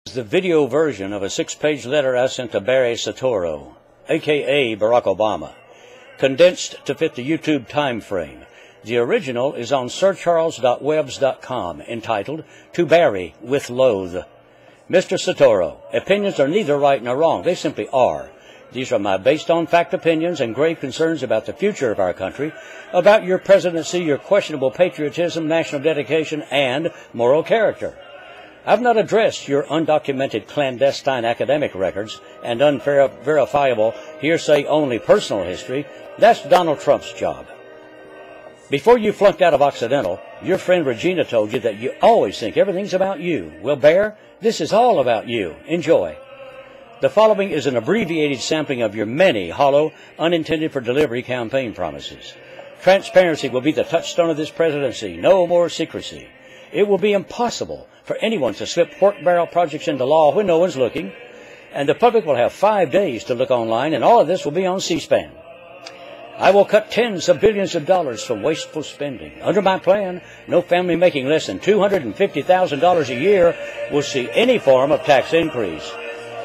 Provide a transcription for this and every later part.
Is the video version of a 6-page letter I sent to Barry Soetoro, a.k.a. Barack Obama, condensed to fit the YouTube time frame. The original is on sircharles.webs.com, entitled, To Barry with Loathe. Mr. Soetoro, opinions are neither right nor wrong. They simply are. These are my based-on-fact opinions and grave concerns about the future of our country, about your presidency, your questionable patriotism, national dedication, and moral character. I've not addressed your undocumented clandestine academic records and unverifiable hearsay-only personal history. That's Donald Trump's job. Before you flunked out of Occidental, your friend Regina told you that you always think everything's about you. Well, Bear, this is all about you. Enjoy. The following is an abbreviated sampling of your many hollow, unintended-for-delivery campaign promises. Transparency will be the touchstone of this presidency. No more secrecy. It will be impossible for anyone to slip pork barrel projects into law when no one's looking, and the public will have 5 days to look online, and all of this will be on C-SPAN. I will cut tens of billions of dollars from wasteful spending. Under my plan, no family making less than $250,000 a year will see any form of tax increase.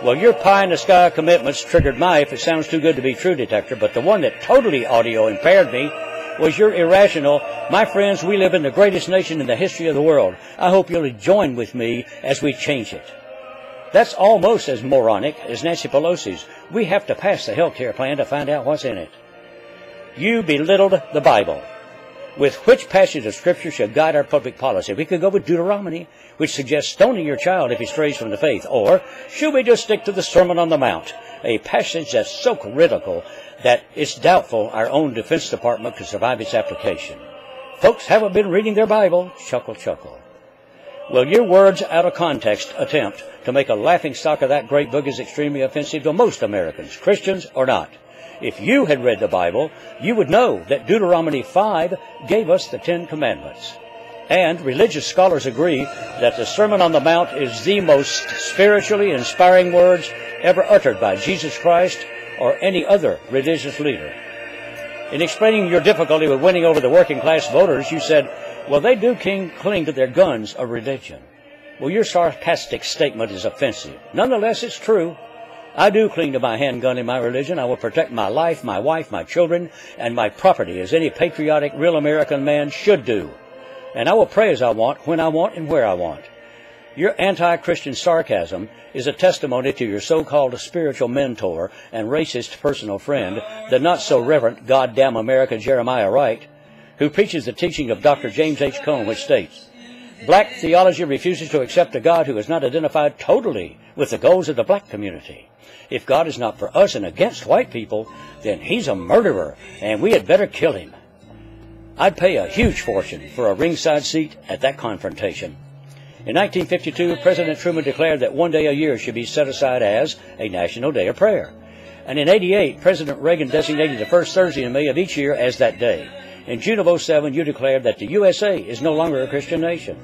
Well, your pie-in-the-sky commitments triggered my if it sounds too good to be true detector, but the one that totally audio impaired me was your irrational, my friends, we live in the greatest nation in the history of the world. I hope you'll join with me as we change it. That's almost as moronic as Nancy Pelosi's. We have to pass the health care plan to find out what's in it. You belittled the Bible. With which passage of Scripture should guide our public policy? We could go with Deuteronomy, which suggests stoning your child if he strays from the faith. Or should we just stick to the Sermon on the Mount, a passage that's so critical that it's doubtful our own Defense Department could survive its application? Folks haven't been reading their Bible. Chuckle, chuckle. Well, your words out of context attempt to make a laughingstock of that great book is extremely offensive to most Americans, Christians or not. If you had read the Bible, you would know that Deuteronomy 5 gave us the 10 Commandments. And religious scholars agree that the Sermon on the Mount is the most spiritually inspiring words ever uttered by Jesus Christ or any other religious leader. In explaining your difficulty with winning over the working class voters, you said, well, they do cling to their guns of religion. Well, your sarcastic statement is offensive. Nonetheless, it's true. I do cling to my handgun in my religion. I will protect my life, my wife, my children, and my property as any patriotic, real American man should do. And I will pray as I want, when I want, and where I want. Your anti-Christian sarcasm is a testimony to your so-called spiritual mentor and racist personal friend, the not-so-reverent goddamn America Jeremiah Wright, who preaches the teaching of Dr. James H. Cone, which states, black theology refuses to accept a God who is not identified totally with the goals of the black community. If God is not for us and against white people, then he's a murderer, and we had better kill him. I'd pay a huge fortune for a ringside seat at that confrontation. In 1952, President Truman declared that one day a year should be set aside as a National Day of Prayer. And in 88, President Reagan designated the first Thursday in May of each year as that day. In June of 07, you declared that the USA is no longer a Christian nation.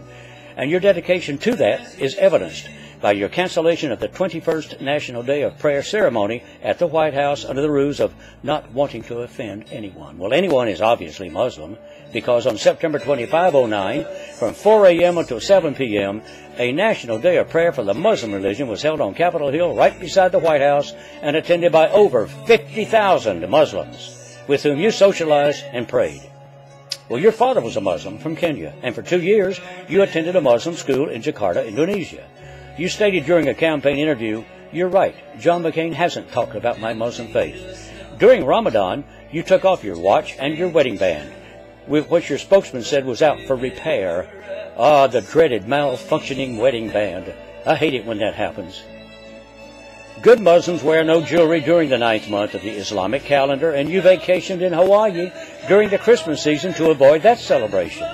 And your dedication to that is evidenced by your cancellation of the 21st National Day of Prayer ceremony at the White House under the ruse of not wanting to offend anyone. Well, anyone is obviously Muslim, because on September 25, 09, from 4 a.m. until 7 p.m., a National Day of Prayer for the Muslim religion was held on Capitol Hill right beside the White House and attended by over 50,000 Muslims with whom you socialized and prayed. Well, your father was a Muslim from Kenya, and for 2 years you attended a Muslim school in Jakarta, Indonesia. You stated during a campaign interview, you're right, John McCain hasn't talked about my Muslim faith. During Ramadan, you took off your watch and your wedding band, which your spokesman said was out for repair. Ah, the dreaded malfunctioning wedding band. I hate it when that happens. Good Muslims wear no jewelry during the 9th month of the Islamic calendar, and you vacationed in Hawaii during the Christmas season to avoid that celebration.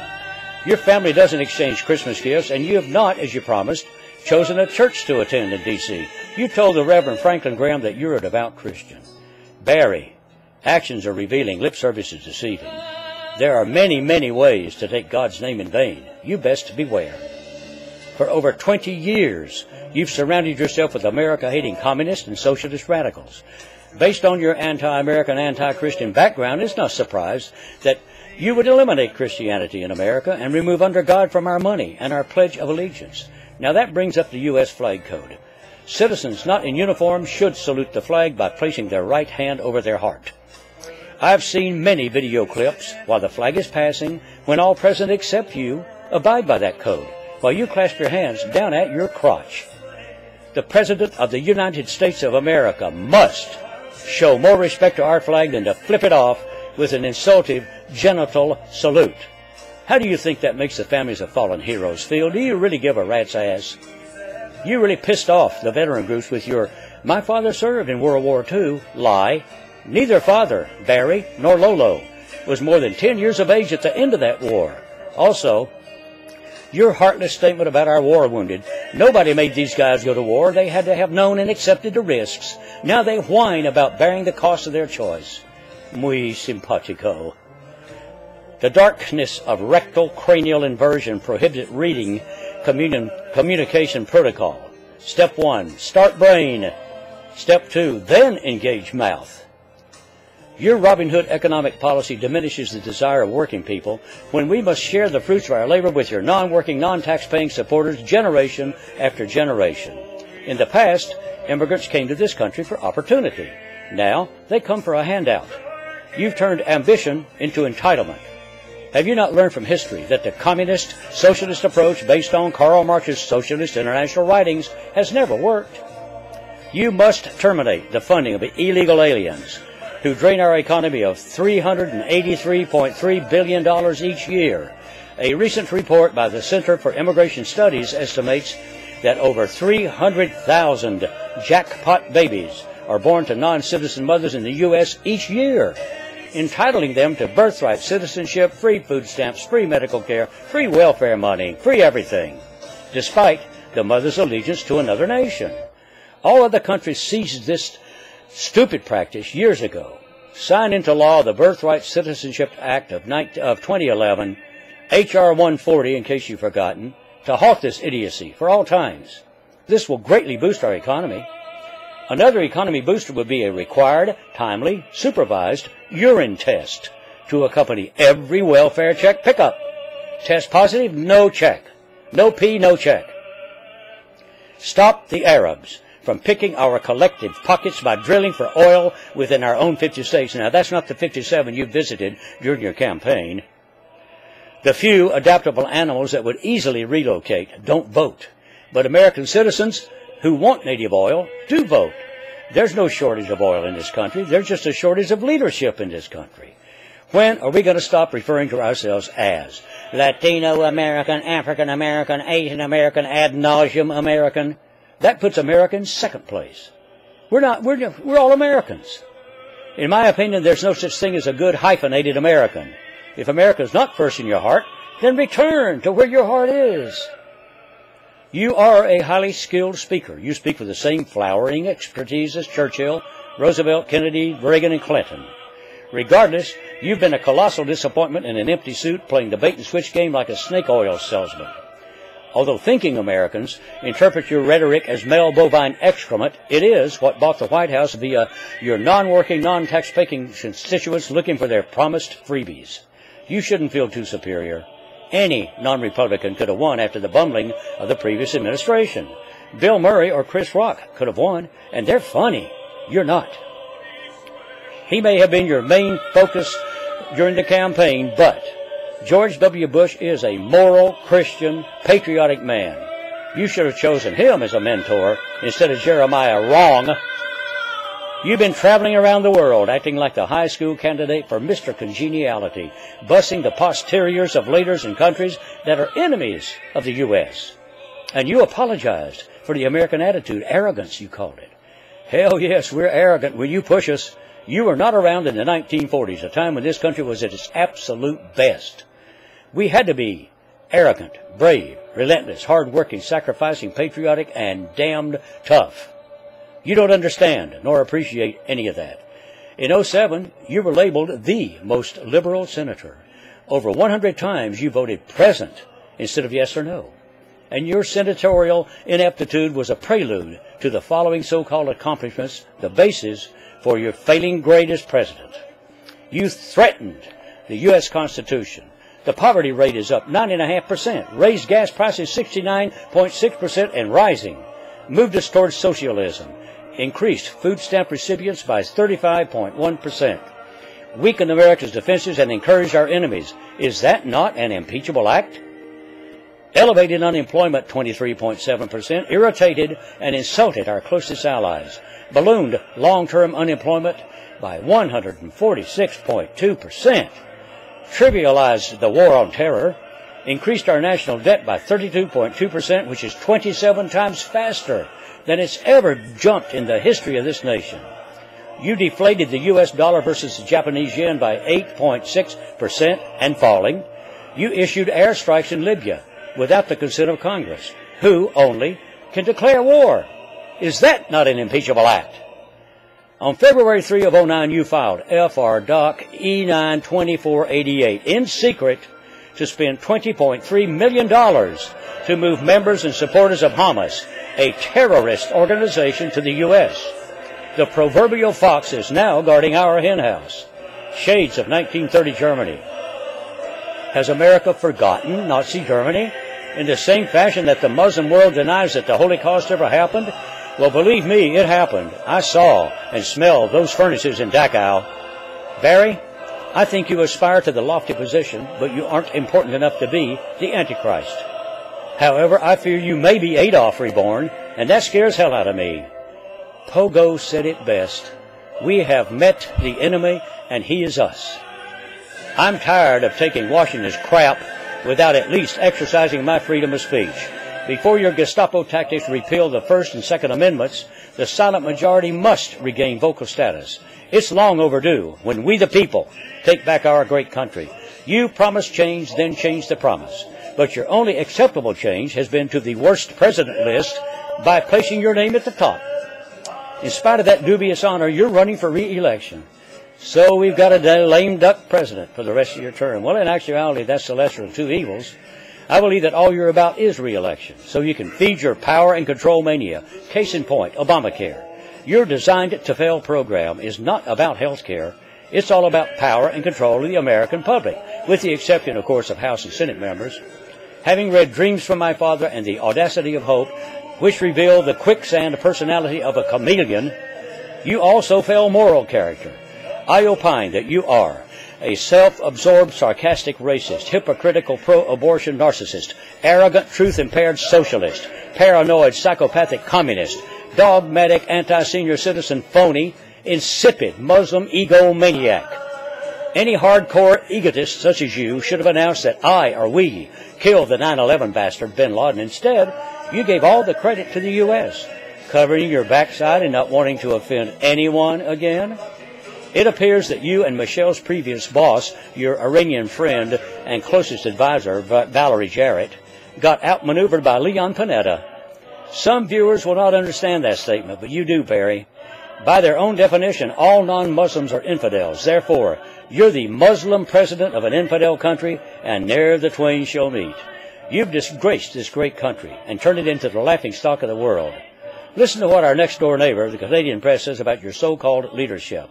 Your family doesn't exchange Christmas gifts, and you have not, as you promised, chosen a church to attend in D.C. You told the Reverend Franklin Graham that you're a devout Christian. Barry, actions are revealing, lip service is deceiving. There are many, many ways to take God's name in vain. You best beware. For over 20 years, you've surrounded yourself with America-hating communists and socialist radicals. Based on your anti-American, anti-Christian background, it's no surprise that you would eliminate Christianity in America and remove under God from our money and our Pledge of Allegiance. Now that brings up the U.S. flag code. Citizens not in uniform should salute the flag by placing their right hand over their heart. I've seen many video clips while the flag is passing when all present except you abide by that code while you clasp your hands down at your crotch. The President of the United States of America must show more respect to our flag than to flip it off with an insultive genital salute. How do you think that makes the families of fallen heroes feel? Do you really give a rat's ass? You really pissed off the veteran groups with your "my father served in World War II" lie. Neither father, Barry, nor Lolo, was more than 10 years of age at the end of that war. Also, your heartless statement about our war wounded. Nobody made these guys go to war. They had to have known and accepted the risks. Now they whine about bearing the cost of their choice. Muy simpatico. The darkness of rectal cranial inversion prohibits reading communication protocol. Step 1, start brain. Step 2, then engage mouth. Your Robin Hood economic policy diminishes the desire of working people when we must share the fruits of our labor with your non-working, non-tax-paying supporters generation after generation. In the past, immigrants came to this country for opportunity. Now, they come for a handout. You've turned ambition into entitlement. Have you not learned from history that the communist, socialist approach based on Karl Marx's Socialist International writings has never worked? You must terminate the funding of illegal aliens who drain our economy of $383.3 billion each year. A recent report by the Center for Immigration Studies estimates that over 300,000 jackpot babies are born to non-citizen mothers in the U.S. each year, entitling them to birthright citizenship, free food stamps, free medical care, free welfare money, free everything, despite the mother's allegiance to another nation. All other countries seized this stupid practice years ago. Signed into law the Birthright Citizenship Act of 2011, H.R. 140, in case you've forgotten, to halt this idiocy for all times. This will greatly boost our economy. Another economy booster would be a required, timely, supervised urine test to accompany every welfare check pickup. Test positive, no check. No pee, no check. Stop the Arabs from picking our collective pockets by drilling for oil within our own 50 states. Now, that's not the 57 you visited during your campaign. The few adaptable animals that would easily relocate don't vote. But American citizens who want native oil do vote. There's no shortage of oil in this country. There's just a shortage of leadership in this country. When are we going to stop referring to ourselves as Latino American, African American, Asian American, ad nauseum American? That puts Americans second place. We're all Americans. In my opinion, there's no such thing as a good hyphenated American. If America's not first in your heart, then return to where your heart is. You are a highly skilled speaker. You speak with the same flowering expertise as Churchill, Roosevelt, Kennedy, Reagan, and Clinton. Regardless, you've been a colossal disappointment in an empty suit playing the bait-and-switch game like a snake oil salesman. Although thinking Americans interpret your rhetoric as male bovine excrement, it is what bought the White House via your non-working, non-tax-paying constituents looking for their promised freebies. You shouldn't feel too superior. Any non-Republican could have won after the bumbling of the previous administration. Bill Murray or Chris Rock could have won, and they're funny. You're not. He may have been your main focus during the campaign, but George W. Bush is a moral, Christian, patriotic man. You should have chosen him as a mentor instead of Jeremiah Wrong. You've been traveling around the world acting like the high school candidate for Mr. Congeniality, busing the posteriors of leaders in countries that are enemies of the U.S. And you apologized for the American attitude, arrogance you called it. Hell yes, we're arrogant when you push us. You were not around in the 1940s, a time when this country was at its absolute best. We had to be arrogant, brave, relentless, hard-working, sacrificing, patriotic, and damned tough. You don't understand nor appreciate any of that. In 2007, you were labeled the most liberal senator. Over 100 times you voted present instead of yes or no. And your senatorial ineptitude was a prelude to the following so-called accomplishments, the basis for your failing grade as president. You threatened the U.S. Constitution, The poverty rate is up 9.5%. Raised gas prices 69.6% and rising. Moved us towards socialism. Increased food stamp recipients by 35.1%. Weakened America's defenses and encouraged our enemies. Is that not an impeachable act? Elevated unemployment 23.7%. Irritated and insulted our closest allies. Ballooned long-term unemployment by 146.2%. Trivialized the war on terror. Increased our national debt by 32.2%, which is 27 times faster than it's ever jumped in the history of this nation. You deflated the U.S. dollar versus the Japanese yen by 8.6% and falling. You issued airstrikes in Libya without the consent of Congress, who only can declare war. Is that not an impeachable act? On February 3 of 09, you filed FR Doc E92488 in secret to spend $20.3 million to move members and supporters of Hamas, a terrorist organization, to the U.S. The proverbial fox is now guarding our henhouse. Shades of 1930 Germany. Has America forgotten Nazi Germany in the same fashion that the Muslim world denies that the Holocaust ever happened? Well, believe me, it happened. I saw and smelled those furnaces in Dachau. Barry, I think you aspire to the lofty position, but you aren't important enough to be the Antichrist. However, I fear you may be Adolf reborn, and that scares hell out of me. Pogo said it best. We have met the enemy, and he is us. I'm tired of taking Washington's crap without at least exercising my freedom of speech. Before your Gestapo tactics repeal the First and Second Amendments, the silent majority must regain vocal status. It's long overdue when we the people take back our great country. You promised change, then changed the promise. But your only acceptable change has been to the worst president list by placing your name at the top. In spite of that dubious honor, you're running for re-election. So we've got a lame duck president for the rest of your term. Well, in actuality, that's the lesser of two evils. I believe that all you're about is re-election, so you can feed your power and control mania. Case in point, Obamacare. Your designed-to-fail program is not about health care. It's all about power and control of the American public, with the exception, of course, of House and Senate members. Having read Dreams from My Father and The Audacity of Hope, which reveal the quicksand personality of a chameleon, you also fail moral character. I opine that you are a self-absorbed, sarcastic racist, hypocritical pro-abortion narcissist, arrogant, truth-impaired socialist, paranoid, psychopathic communist, dogmatic, anti-senior citizen phony, insipid Muslim egomaniac. Any hardcore egotist such as you should have announced that I or we killed the 9/11 bastard bin Laden. Instead, you gave all the credit to the U.S., covering your backside and not wanting to offend anyone again. It appears that you and Michelle's previous boss, your Iranian friend and closest advisor, Valerie Jarrett, got outmaneuvered by Leon Panetta. Some viewers will not understand that statement, but you do, Barry. By their own definition, all non-Muslims are infidels. Therefore, you're the Muslim president of an infidel country, and ne'er the twain shall meet. You've disgraced this great country and turned it into the laughingstock of the world. Listen to what our next-door neighbor, the Canadian press, says about your so-called leadership.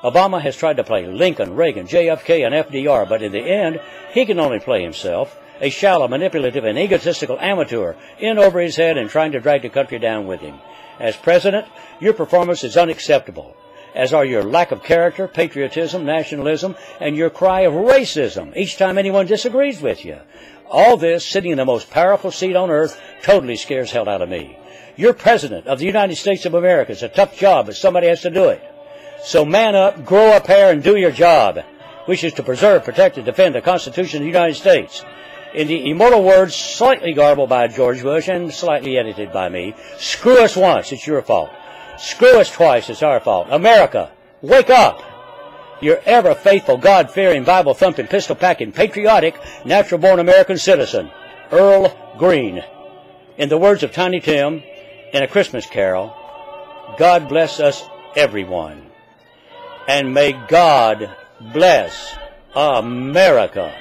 Obama has tried to play Lincoln, Reagan, JFK, and FDR, but in the end, he can only play himself, a shallow, manipulative, and egotistical amateur, in over his head and trying to drag the country down with him. As president, your performance is unacceptable, as are your lack of character, patriotism, nationalism, and your cry of racism each time anyone disagrees with you. All this, sitting in the most powerful seat on earth, totally scares hell out of me. You're president of the United States of America. It's a tough job, but somebody has to do it. So man up, grow a pair, and do your job, which is to preserve, protect, and defend the Constitution of the United States. In the immortal words, slightly garbled by George Bush and slightly edited by me, screw us once, it's your fault. Screw us twice, it's our fault. America, wake up! Your ever-faithful, God-fearing, Bible-thumping, pistol-packing, patriotic, natural-born American citizen, Earl Green. In the words of Tiny Tim in A Christmas Carol, God bless us, everyone. And may God bless America.